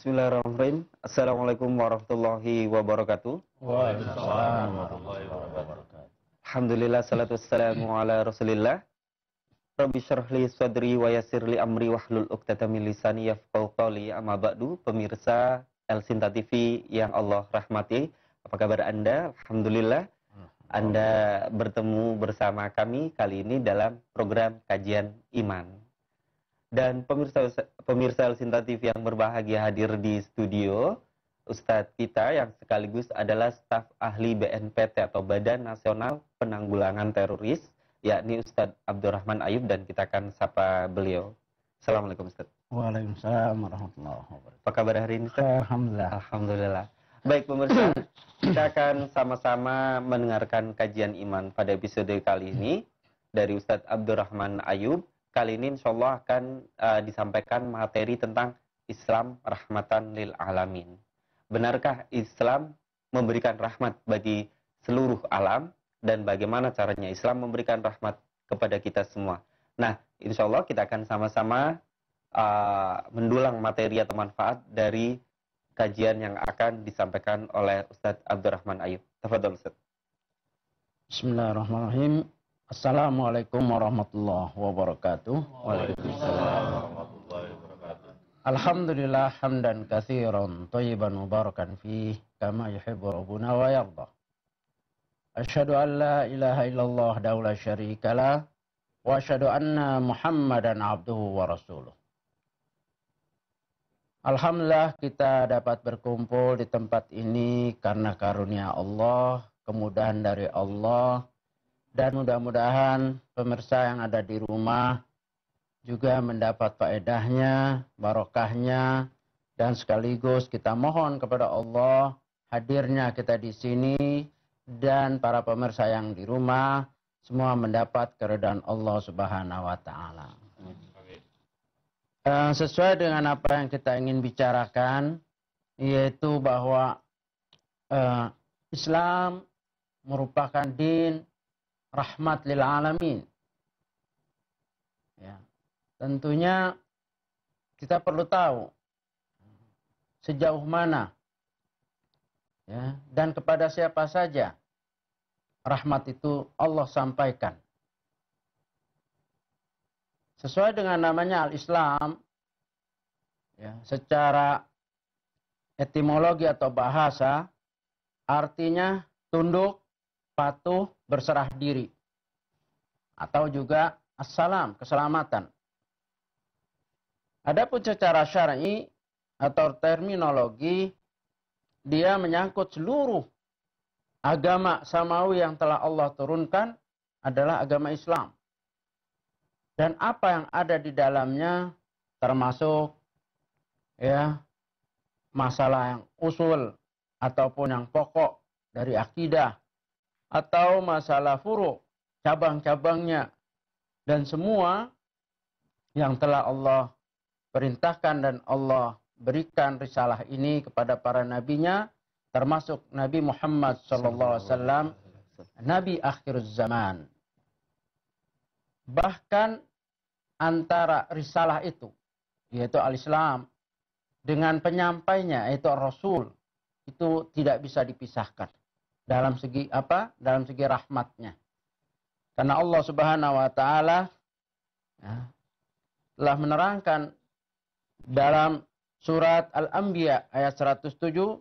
Bismillahirrahmanirrahim. Assalamualaikum warahmatullahi wabarakatuh. Waalaikumsalam warahmatullahi wabarakatuh. Alhamdulillah, salatu wassalamu ala rasulillah. Rabbi syrah li sadri wa yassir li amri wahlul 'uqdatam min lisani yafqahu qawli. Amma ba'du, pemirsa El Sinta TV yang Allah rahmati. Apa kabar Anda? Alhamdulillah, Anda bertemu bersama kami kali ini dalam program Kajian Iman. Dan pemirsa El Sinta TV yang berbahagia, hadir di studio Ustadz kita yang sekaligus adalah staf ahli BNPT atau Badan Nasional Penanggulangan Teroris, yakni Ustadz Abdurrahman Ayub, dan kita akan sapa beliau. Assalamualaikum Ustadz. Waalaikumsalam warahmatullahi wabarakatuh. Apa kabar hari ini Ustadz? Alhamdulillah. Alhamdulillah. Baik pemirsa, kita akan sama-sama mendengarkan kajian iman pada episode kali ini dari Ustadz Abdurrahman Ayub. Kali ini insya Allah akan disampaikan materi tentang Islam rahmatan lil alamin. Benarkah Islam memberikan rahmat bagi seluruh alam, dan bagaimana caranya Islam memberikan rahmat kepada kita semua? Nah, insya Allah kita akan sama-sama mendulang materi atau manfaat dari kajian yang akan disampaikan oleh Ustadz Abdurrahman Ayub. Tafadhol Ustadz. Bismillahirrahmanirrahim. Assalamualaikum warahmatullahi wabarakatuh. Waalaikumsalam warahmatullahi wabarakatuh. Alhamdulillah hamdan katsiran thayyiban mubarakan fih kama yuhibbu rabbuna wa yarda. Asyhadu an la ilaha illallah wahdahu la syarikalah wa asyhadu anna Muhammadan abduhu wa rasuluh. Alhamdulillah kita dapat berkumpul di tempat ini karena karunia Allah, kemudahan dari Allah. Dan mudah-mudahan pemirsa yang ada di rumah juga mendapat faedahnya, barokahnya, dan sekaligus kita mohon kepada Allah hadirnya kita di sini dan para pemirsa yang di rumah semua mendapat keridhaan Allah Subhanahu wa taala. Sesuai dengan apa yang kita ingin bicarakan, yaitu bahwa Islam merupakan din rahmat lil alamin. Ya. Tentunya kita perlu tahu sejauh mana, ya, dan kepada siapa saja rahmat itu Allah sampaikan. Sesuai dengan namanya al-Islam, ya, secara etimologi atau bahasa artinya tunduk, patuh, berserah diri, atau juga assalam, keselamatan. Adapun secara syar'i atau terminologi, dia menyangkut seluruh agama samawi yang telah Allah turunkan adalah agama Islam. Dan apa yang ada di dalamnya termasuk, ya, masalah yang usul ataupun yang pokok dari akidah, atau masalah furu', cabang-cabangnya, dan semua yang telah Allah perintahkan dan Allah berikan risalah ini kepada para nabinya, termasuk Nabi Muhammad SAW, Nabi akhir zaman. Bahkan antara risalah itu, yaitu al-Islam, dengan penyampainya, yaitu Rasul, itu tidak bisa dipisahkan. Dalam segi apa? Dalam segi rahmatnya. Karena Allah Subhanahu wa taala, ya, telah menerangkan dalam surat Al-Anbiya ayat 107,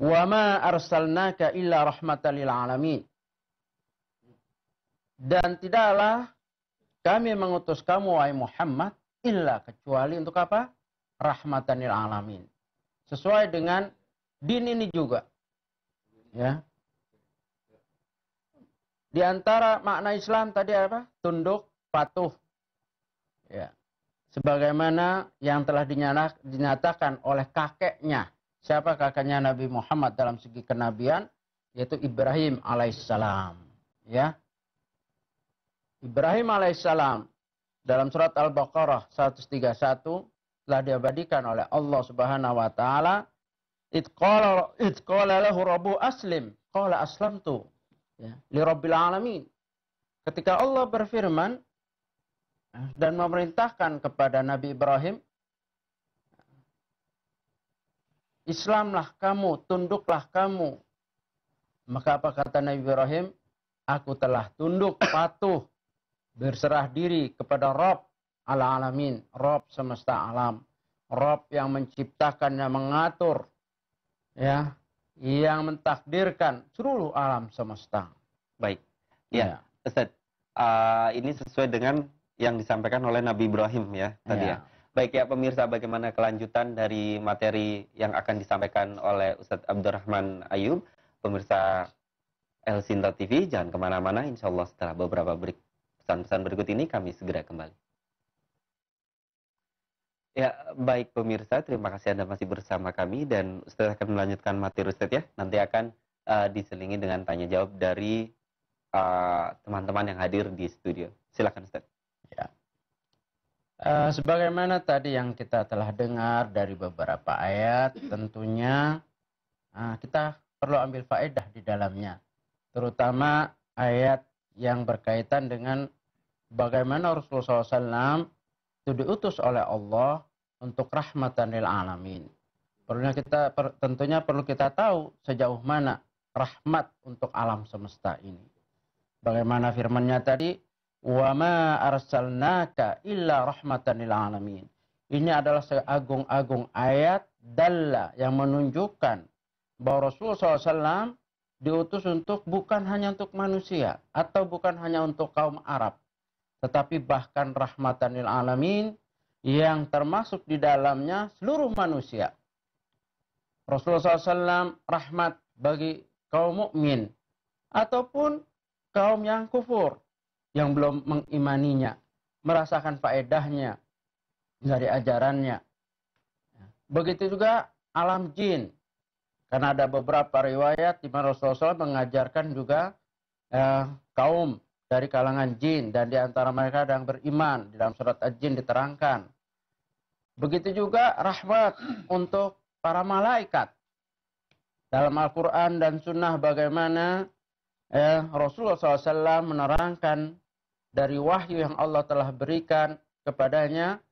"Wa ma arsalnaka illa rahmatan lil alamin." Dan tidaklah kami mengutus kamu wahai Muhammad illa kecuali untuk apa? Rahmatan lil alamin. Sesuai dengan din ini juga. Ya. Di antara makna Islam tadi apa? Tunduk, patuh. Ya. Sebagaimana yang telah dinyatakan oleh kakeknya. Siapa kakeknya Nabi Muhammad dalam segi kenabian? Yaitu Ibrahim alaihissalam. Ya. Ibrahim alaihissalam dalam surat Al-Baqarah 131 telah diabadikan oleh Allah Subhanahu wa taala, "Id qala lahu rabbu aslim, qala aslamtu." Ya, li rabbil alamin. Ketika Allah berfirman dan memerintahkan kepada Nabi Ibrahim Islamlah kamu, tunduklah kamu. Maka apa kata Nabi Ibrahim? Aku telah tunduk, patuh, berserah diri kepada Rabb al-alamin, Rabb semesta alam, Rabb yang menciptakan dan mengatur, ya, yang mentakdirkan seluruh alam semesta. Baik. Ya, Ustaz. Ini sesuai dengan yang disampaikan oleh Nabi Ibrahim ya tadi ya. Baik ya pemirsa, bagaimana kelanjutan dari materi yang akan disampaikan oleh Ustadz Abdurrahman Ayub. Pemirsa El Sinta TV, jangan kemana-mana. Insya Allah setelah beberapa pesan-pesan berikut ini kami segera kembali. Ya, baik pemirsa, terima kasih Anda masih bersama kami dan Ustadz akan melanjutkan materi Ustadz ya. Nanti akan diselingi dengan tanya jawab dari teman-teman yang hadir di studio. Silakan Ustadz. Ya. Sebagaimana tadi yang kita telah dengar dari beberapa ayat, tentunya kita perlu ambil faedah di dalamnya. Terutama ayat yang berkaitan dengan bagaimana Rasulullah SAW itu diutus oleh Allah untuk rahmatan lil alamin. Tentunya perlu kita tahu sejauh mana rahmat untuk alam semesta ini. Bagaimana firman-Nya tadi, wa ma arsalnaka illa rahmatan lil alamin. Ini adalah seagung-agung ayat dalla yang menunjukkan bahwa Rasulullah SAW diutus bukan hanya untuk manusia atau bukan hanya untuk kaum Arab, tetapi bahkan rahmatan lil alamin yang termasuk di dalamnya seluruh manusia. Rasulullah SAW rahmat bagi kaum mukmin ataupun kaum yang kufur, yang belum mengimaninya, merasakan faedahnya dari ajarannya. Begitu juga alam jin. Karena ada beberapa riwayat di mana Rasulullah SAW mengajarkan juga kaum dari kalangan jin, dan di antara mereka ada yang beriman. Di dalam surat Al-Jin diterangkan. Begitu juga rahmat untuk para malaikat. Dalam Al-Quran dan Sunnah bagaimana Rasulullah SAW menerangkan dari wahyu yang Allah telah berikan kepadanya.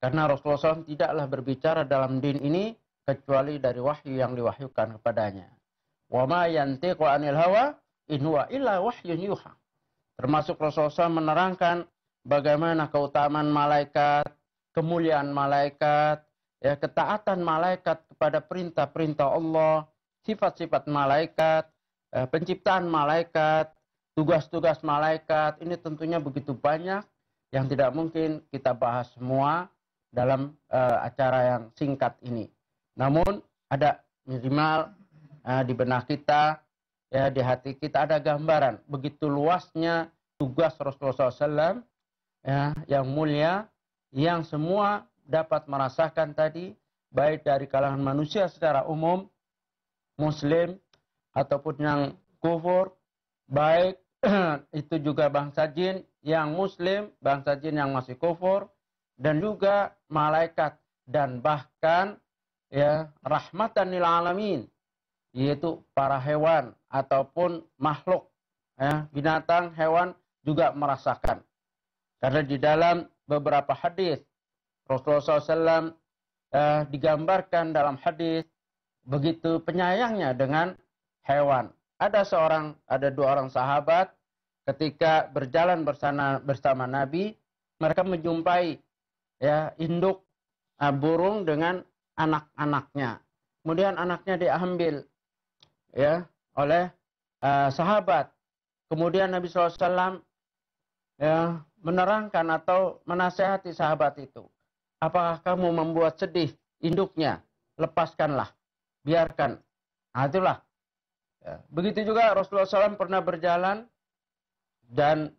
Karena Rasulullah SAW tidaklah berbicara dalam din ini kecuali dari wahyu yang diwahyukan kepadanya. Wa ma yantiqu 'anil hawa in huwa illa wahyun yuha. Termasuk Rasulullah SAW menerangkan bagaimana keutamaan malaikat, kemuliaan malaikat, ya, ketaatan malaikat kepada perintah-perintah Allah, sifat-sifat malaikat, penciptaan malaikat, tugas-tugas malaikat. Ini tentunya begitu banyak yang tidak mungkin kita bahas semua dalam acara yang singkat ini. Namun ada minimal di benak kita, ya, di hati kita ada gambaran begitu luasnya tugas Rasulullah SAW, ya, yang mulia, yang semua dapat merasakan tadi, baik dari kalangan manusia secara umum, Muslim ataupun yang kufur, baik itu juga bangsa jin yang Muslim, bangsa jin yang masih kufur, dan juga malaikat, dan bahkan ya rahmatan lil alamin, yaitu para hewan ataupun makhluk, ya, binatang, hewan juga merasakan. Karena di dalam beberapa hadis Rasulullah SAW digambarkan dalam hadis begitu penyayangnya dengan hewan. Ada dua orang sahabat ketika berjalan bersama Nabi, mereka menjumpai, ya, induk burung dengan anak-anaknya. Kemudian anaknya diambil, ya, oleh sahabat. Kemudian Nabi SAW ya, menerangkan atau menasihati sahabat itu. Apakah kamu membuat sedih induknya? Lepaskanlah, biarkan. Nah, itulah. Ya. Begitu juga Rasulullah SAW pernah berjalan dan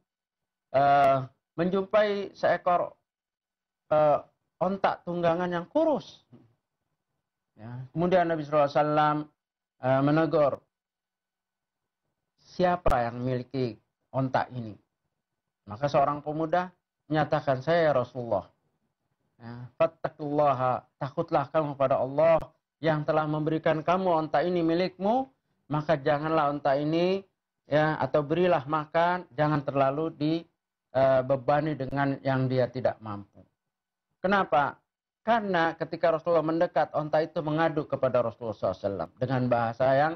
menjumpai seekor onta tunggangan yang kurus. Ya. Kemudian Nabi SAW menegur, siapa yang memiliki onta ini? Maka seorang pemuda menyatakan, saya ya Rasulullah. Ya, fattaqullaha, takutlah kamu kepada Allah yang telah memberikan kamu onta ini milikmu, maka janganlah onta ini, ya, atau berilah makan, jangan terlalu dibebani dengan yang dia tidak mampu. Kenapa? Karena ketika Rasulullah mendekat, onta itu mengadu kepada Rasulullah SAW dengan bahasa yang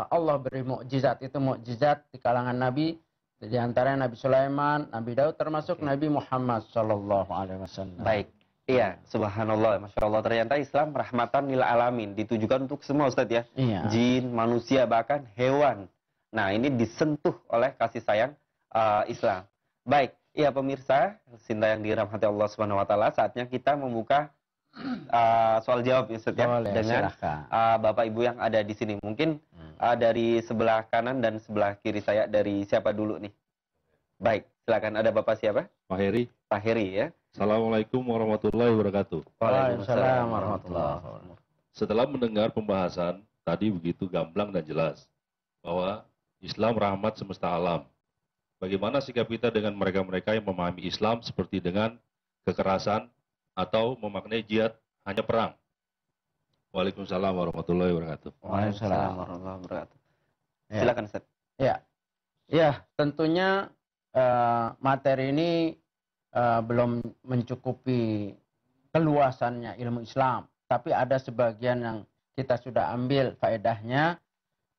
Allah beri mukjizat. Itu mukjizat di kalangan Nabi, di antaranya Nabi Sulaiman, Nabi Daud, termasuk Nabi Muhammad SAW. Baik. Iya, subhanallah, masya Allah. Ternyata Islam rahmatan lil alamin, ditujukan untuk semua, Ustadz ya. Iya. Jin, manusia, bahkan hewan. Nah, ini disentuh oleh kasih sayang Islam. Baik, iya pemirsa, cinta yang dirahmati Allah Subhanahu Wa Taala. Saatnya kita membuka soal jawab, Ustadz ya, Boleh, dengan Bapak Ibu yang ada di sini. Mungkin dari sebelah kanan dan sebelah kiri saya, dari siapa dulu nih? Baik, silakan. Ada Bapak siapa? Pak Heri. Pak Heri ya. Assalamualaikum warahmatullahi wabarakatuh. Waalaikumsalam warahmatullahi wabarakatuh. Setelah mendengar pembahasan tadi begitu gamblang dan jelas bahwa Islam rahmat semesta alam. Bagaimana sikap kita dengan mereka-mereka yang memahami Islam seperti dengan kekerasan atau memaknai jihad hanya perang? Waalaikumsalam warahmatullahi wabarakatuh. Waalaikumsalam warahmatullahi wabarakatuh. Ya. Silakan, Ustaz. Ya, tentunya materi ini belum mencukupi keluasannya ilmu Islam, tapi ada sebagian yang kita sudah ambil faedahnya.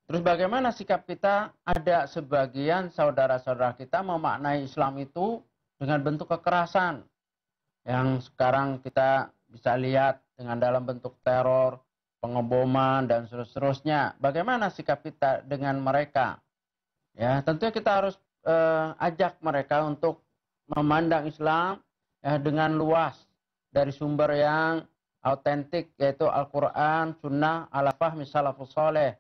Terus bagaimana sikap kita? Ada sebagian saudara-saudara kita memaknai Islam itu dengan bentuk kekerasan, yang sekarang kita bisa lihat dengan dalam bentuk teror, pengeboman, dan seterusnya. Bagaimana sikap kita dengan mereka? Ya, tentunya kita harus ajak mereka untuk memandang Islam dengan luas dari sumber yang autentik, yaitu Al-Quran, Sunnah, ala fahmi salafus soleh.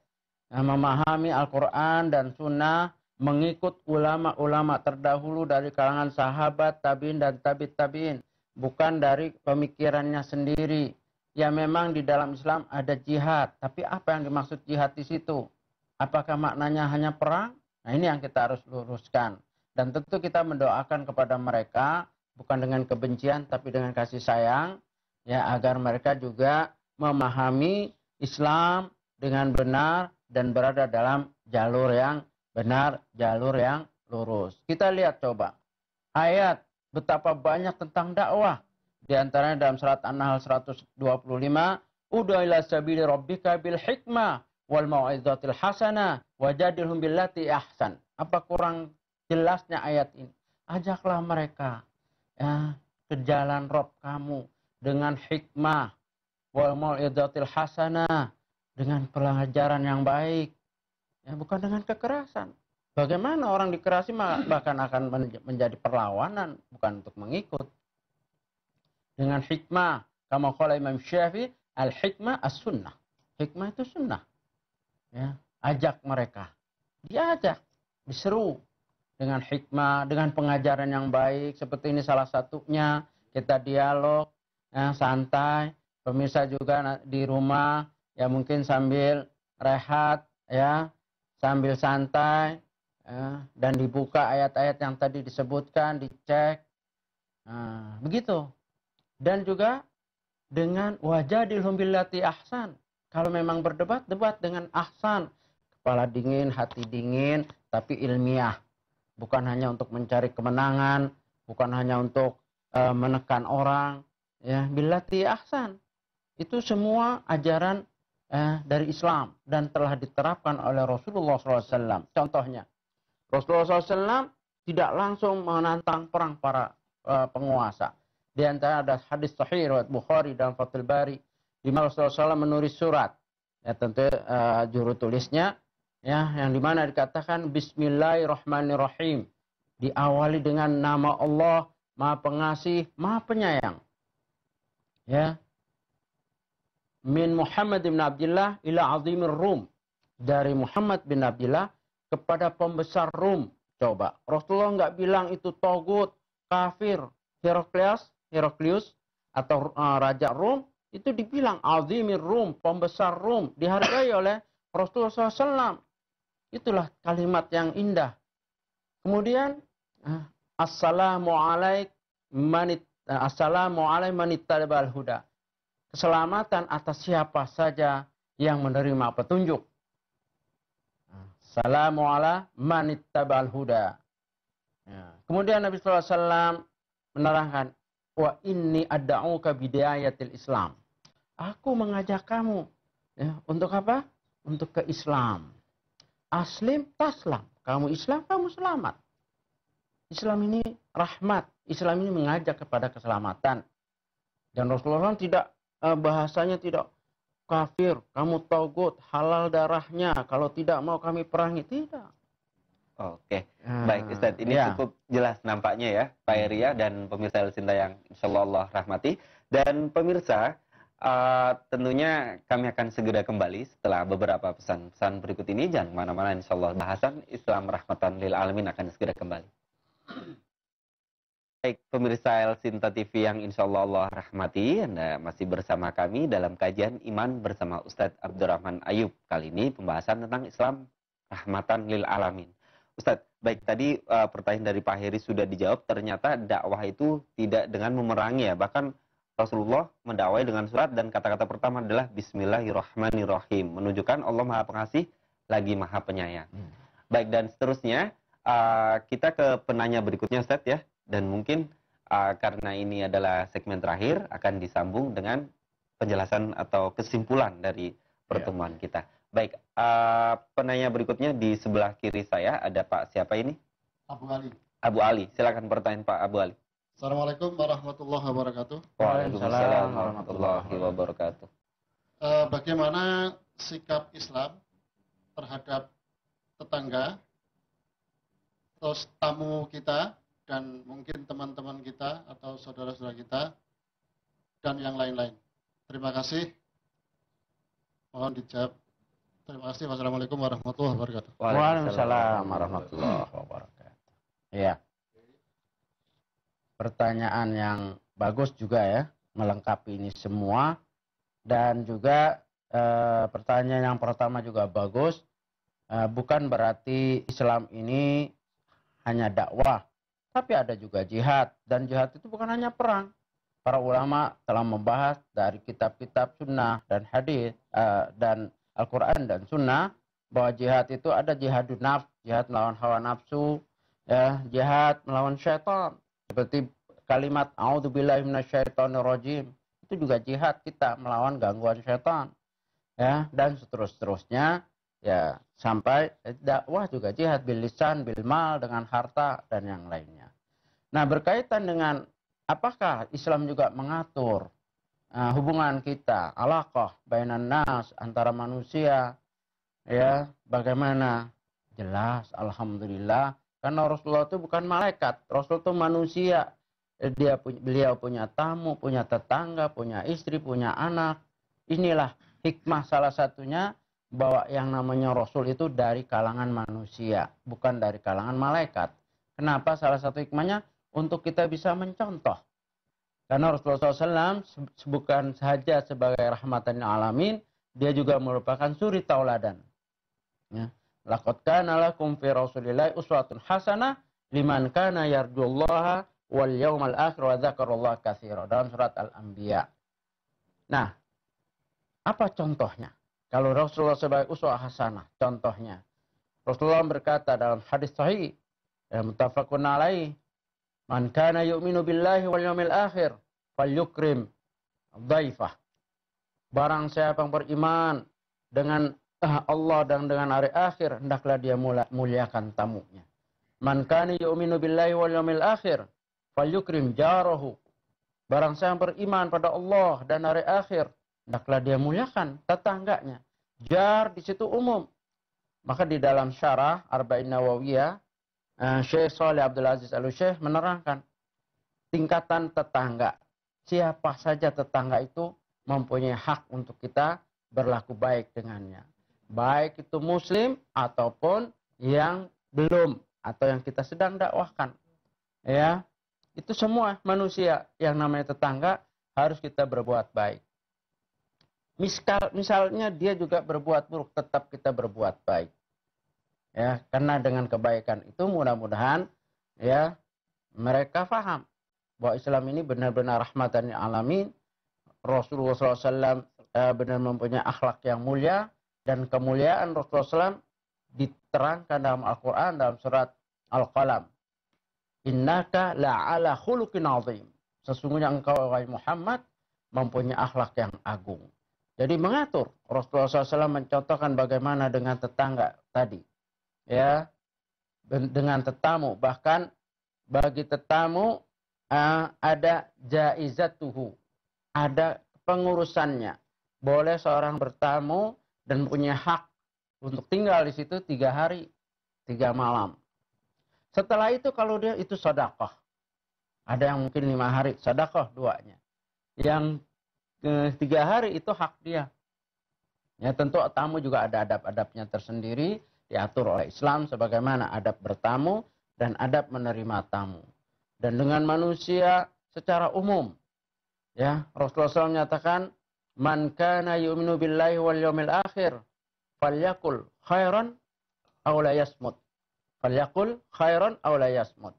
Memahami Al-Quran dan Sunnah, mengikut ulama-ulama terdahulu dari kalangan sahabat, tabi'in dan tabi'in, bukan dari pemikirannya sendiri. Ya, memang di dalam Islam ada jihad, tapi apa yang dimaksud jihad di situ? Apakah maknanya hanya perang? Nah, ini yang kita harus luruskan. Dan tentu kita mendoakan kepada mereka, bukan dengan kebencian, tapi dengan kasih sayang, ya, agar mereka juga memahami Islam dengan benar dan berada dalam jalur yang benar, jalur yang lurus. Kita lihat coba, ayat betapa banyak tentang dakwah. Di antaranya dalam surat An-Nahl 125, Ud'u ila sabili rabbika bil hikmah wal mau'izatil hasanah wajadilhum billati ahsan. Apa kurang jelasnya ayat ini? Ajaklah mereka ke jalan Rabb kamu dengan hikmah, wal mau'izatil hasanah, dengan pelajaran yang baik, ya, bukan dengan kekerasan. Bagaimana orang dikerasi bahkan akan menjadi perlawanan, bukan untuk mengikut. Dengan hikmah, kama qala Imam Syafi'i, al-hikmah as-sunnah. Hikmah itu sunnah. Ya, ajak mereka. Diajak, diseru dengan hikmah, dengan pengajaran yang baik. Seperti ini salah satunya, kita dialog, santai. Pemirsa juga di rumah, ya mungkin sambil rehat, ya, sambil santai, dan dibuka ayat-ayat yang tadi disebutkan, dicek. Begitu. Dan juga dengan wajadilhum billati ahsan. Kalau memang berdebat, debat dengan ahsan. Kepala dingin, hati dingin, tapi ilmiah. Bukan hanya untuk mencari kemenangan, bukan hanya untuk menekan orang. Ya, billati ahsan. Itu semua ajaran dari Islam dan telah diterapkan oleh Rasulullah SAW. Contohnya, Rasulullah SAW tidak langsung menantang perang para penguasa. Di antara ada hadis sahih riwayat Bukhari dalam Fathul Bari, di mana Rasulullah SAW menulis surat. Ya, tentu juru tulisnya, ya, yang dimana dikatakan Bismillahirrahmanirrahim. Diawali dengan nama Allah, Maha Pengasih, Maha Penyayang. Ya. Min Muhammad bin Abdullah ila azimir Rum. Dari Muhammad bin Abdullah kepada pembesar Rum. Coba, Rasulullah nggak bilang itu togut, kafir, Heraklius atau Raja Rum, itu dibilang azimir Rum, pembesar Rum, dihargai oleh Rasulullah SAW. Itulah kalimat yang indah. Kemudian, Assalamualaikum manittaba'al huda. Keselamatan atas siapa saja yang menerima petunjuk. Assalamualaikum manittaba'al huda. Ya. Kemudian Nabi SAW menerangkan, wa inni ad'uka bidayatil Islam. Aku mengajak kamu ya, untuk apa? Untuk ke Islam. Aslim taslam. Kamu Islam, kamu selamat. Islam ini rahmat. Islam ini mengajak kepada keselamatan. Dan Rasulullah tidak bahasanya tidak kafir, kamu togut, halal darahnya. Kalau tidak mau kami perangi, tidak. Oke, baik Ustadz. Ini cukup jelas nampaknya ya, Pak Heri ya, dan pemirsa Elsinta yang insya Allah rahmati. Dan pemirsa, tentunya kami akan segera kembali setelah beberapa pesan-pesan berikut ini. Jangan kemana-mana, insya Allah bahasan Islam Rahmatan Lil Alamin akan segera kembali. Baik, pemirsa Elsinta TV yang insya Allah rahmati, Anda masih bersama kami dalam kajian Iman bersama Ustadz Abdurrahman Ayub. Kali ini pembahasan tentang Islam Rahmatan Lil Alamin. Ustadz, baik tadi pertanyaan dari Pak Heri sudah dijawab, ternyata dakwah itu tidak dengan memerangi ya, bahkan Rasulullah mendakwai dengan surat dan kata-kata pertama adalah Bismillahirrahmanirrahim, menunjukkan Allah Maha Pengasih lagi Maha Penyayang. Baik, dan seterusnya kita ke penanya berikutnya Ustadz ya, dan mungkin karena ini adalah segmen terakhir akan disambung dengan penjelasan atau kesimpulan dari pertemuan kita. Baik, penanya berikutnya di sebelah kiri saya ada Pak siapa ini? Abu Ali. Abu Ali, silakan pertanyaan Pak Abu Ali. Assalamualaikum warahmatullahi wabarakatuh. Waalaikumsalam warahmatullahi wabarakatuh. Bagaimana sikap Islam terhadap tetangga, terus tamu kita, dan mungkin teman-teman kita atau saudara-saudara kita, dan yang lain-lain? Terima kasih. Mohon dijawab. Terima kasih. Wassalamualaikum warahmatullahi wabarakatuh. Waalaikumsalam warahmatullahi wabarakatuh. Iya. Pertanyaan yang bagus juga ya, melengkapi ini semua. Dan juga pertanyaan yang pertama juga bagus. Bukan berarti Islam ini hanya dakwah, tapi ada juga jihad. Dan jihad itu bukan hanya perang. Para ulama telah membahas dari kitab-kitab sunnah dan hadis dan Al-Quran dan sunnah, bahwa jihad itu ada jihadun nafs, jihad melawan hawa nafsu, ya, jihad melawan syaitan. Seperti kalimat a'udzubillahi minasyaitonirrajim, itu juga jihad kita melawan gangguan syaitan. Ya, dan seterusnya ya, sampai dakwah juga jihad bil lisan, bil mal, dengan harta dan yang lainnya. Nah, berkaitan dengan apakah Islam juga mengatur hubungan kita, alaqah bainan nas, antara manusia, ya, bagaimana? Jelas, alhamdulillah, karena Rasulullah itu bukan malaikat, Rasul itu manusia. Beliau punya tamu, punya tetangga, punya istri, punya anak. Inilah hikmah salah satunya, bahwa yang namanya Rasul itu dari kalangan manusia, bukan dari kalangan malaikat. Kenapa? Salah satu hikmahnya untuk kita bisa mencontoh. Karena Rasulullah SAW bukan saja sebagai rahmatan lil alamin, dia juga merupakan suri tauladan. Ya. Laqad kana lakum fi Rasulillahi uswatun hasanah liman kana yarjullaha wal yawmal akhir wa dzakarallaha katsira, dalam surat Al-Anbiya. Nah, apa contohnya? Kalau Rasulullah sebagai uswah hasanah, contohnya Rasulullah berkata dalam hadis sahih, muttafaqun alaih, man kana yu'minu billahi wal yawmil akhir falyukrim dhaifah. Barang siapa yang beriman dengan Allah dan dengan hari akhir, hendaklah dia muliakan tamunya. Man kana yu'minu billahi wal yawmil akhir falyukrim jarahu. Barang siapa yang beriman pada Allah dan hari akhir, hendaklah dia muliakan tetangganya. Jar di situ umum. Maka di dalam syarah Arba'in Nawawiyah, Syekh Shalih Abdul Aziz Al-Syekh menerangkan tingkatan tetangga. Siapa saja tetangga itu mempunyai hak untuk kita berlaku baik dengannya. Baik itu muslim ataupun yang belum atau yang kita sedang dakwahkan. Ya, itu semua manusia yang namanya tetangga harus kita berbuat baik. Misalnya dia juga berbuat buruk, tetap kita berbuat baik. Ya, karena dengan kebaikan itu mudah-mudahan ya mereka faham bahwa Islam ini benar-benar rahmatan lil alamin. Rasulullah SAW benar mempunyai akhlak yang mulia, dan kemuliaan Rasulullah SAW diterangkan dalam Al-Quran dalam surat Al-Qalam. Innaka la'ala khuluqin azim. sesungguhnya engkau wahai Muhammad mempunyai akhlak yang agung. Jadi mengatur. Rasulullah SAW mencontohkan bagaimana dengan tetangga tadi. Ya, dengan tetamu. Bahkan bagi tetamu ada jaizatuhu. Ada pengurusannya. Boleh seorang bertamu dan punya hak untuk tinggal di situ 3 hari, 3 malam. Setelah itu kalau dia itu sedekah. Ada yang mungkin 5 hari, sedekah 2-nya. Yang 3 hari itu hak dia. Ya tentu tamu juga ada adab-adabnya tersendiri, diatur oleh Islam sebagaimana adab bertamu dan adab menerima tamu. Dan dengan manusia secara umum. Ya, Rasulullah SAW menyatakan, "Man kana yu'minu billahi wal yawmil akhir, falyakul khairan aw la yasmut." Falyakul khairan aw la yasmut.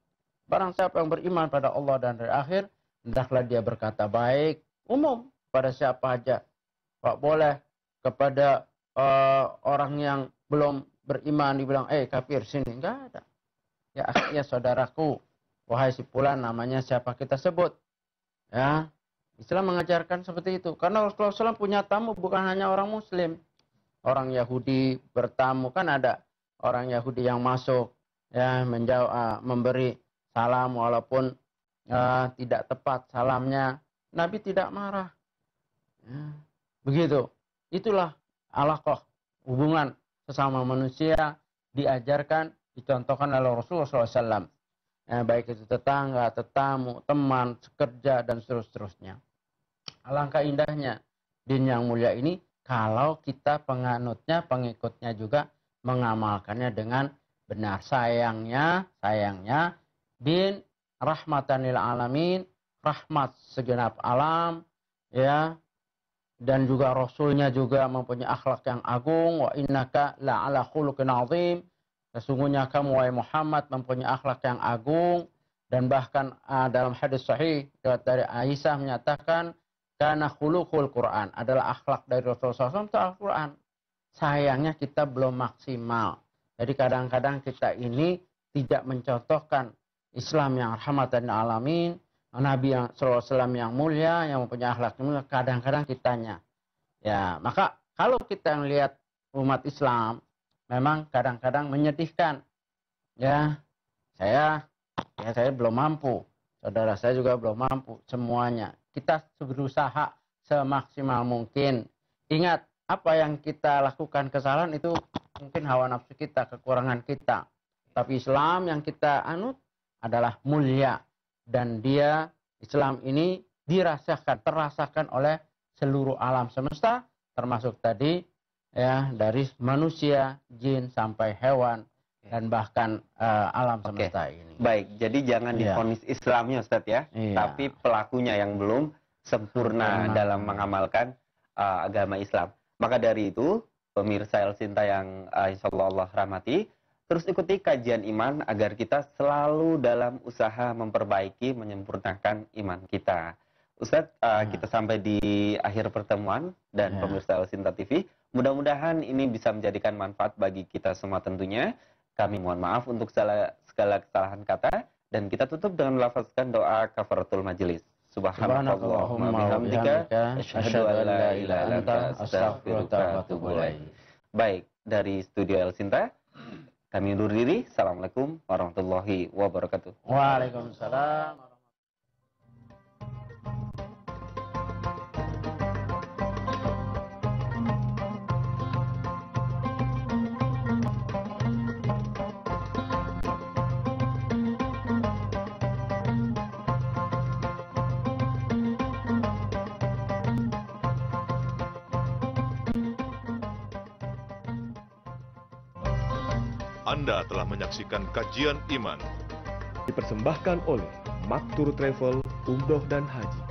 Barang siapa yang beriman pada Allah dan hari akhir, hendaklah dia berkata baik, umum pada siapa aja. Tak boleh kepada orang yang belum beriman dibilang, kafir sini. Enggak ada. Ya saudaraku, wahai si fulan, namanya siapa kita sebut. Ya, Islam mengajarkan seperti itu. Karena Rasulullah SAW punya tamu bukan hanya orang Muslim. Orang Yahudi bertamu, kan ada orang Yahudi yang masuk, ya memberi salam walaupun tidak tepat salamnya. Nabi tidak marah. Ya, begitu. Itulah alaqah, hubungan sesama manusia diajarkan, dicontohkan oleh Rasulullah SAW. Ya, baik itu tetangga, tetamu, teman, sekerja, dan seterusnya. Alangkah indahnya din yang mulia ini kalau kita penganutnya, pengikutnya juga mengamalkannya dengan benar. Sayangnya din rahmatan lil alamin, rahmat segenap alam, ya. Dan juga Rasulnya juga mempunyai akhlak yang agung. Wa innaka la'ala khuluqin azim. Sesungguhnya kamu wahai Muhammad mempunyai akhlak yang agung. Dan bahkan dalam hadis sahih dari Aisyah menyatakan, karena khuluqul Quran adalah akhlak dari Rasulullah SAW itu Al-Quran. Sayangnya kita belum maksimal. Jadi kadang-kadang kita ini tidak mencontohkan Islam yang rahmatan lil alamin, Nabi yang SAW yang mulia, yang mempunyai akhlak yang mulia, kadang-kadang kitanya. Ya, maka kalau kita melihat umat Islam, memang kadang-kadang menyedihkan. Ya, saya belum mampu. Saudara saya juga belum mampu semuanya. Kita berusaha semaksimal mungkin. Ingat, apa yang kita lakukan kesalahan itu mungkin hawa nafsu kita, kekurangan kita. Tapi Islam yang kita anut adalah mulia. Dan dia, Islam ini terasakan oleh seluruh alam semesta, termasuk tadi ya dari manusia, jin sampai hewan dan bahkan alam semesta ini. Baik, jadi jangan divonis Islamnya Ustaz ya, tapi pelakunya yang belum sempurna dalam mengamalkan agama Islam. Maka dari itu, pemirsa El Sinta yang insyaallah Allah rahmati, terus ikuti kajian iman agar kita selalu dalam usaha memperbaiki, menyempurnakan iman kita. Ustadz, kita sampai di akhir pertemuan dan pemirsa El Sinta TV. Mudah-mudahan ini bisa menjadikan manfaat bagi kita semua tentunya. Kami mohon maaf untuk segala kesalahan kata. Dan kita tutup dengan melafazkan doa kafaratul majelis. Subhanallahumma bihamdika, asyhadu an la ilaha illa anta, astaghfiruka wa atubu ilaik. Baik, dari studio El Sinta, kami undur diri. Assalamualaikum warahmatullahi wabarakatuh. Waalaikumsalam. Anda telah menyaksikan kajian iman dipersembahkan oleh Maktur Travel Umroh dan Haji.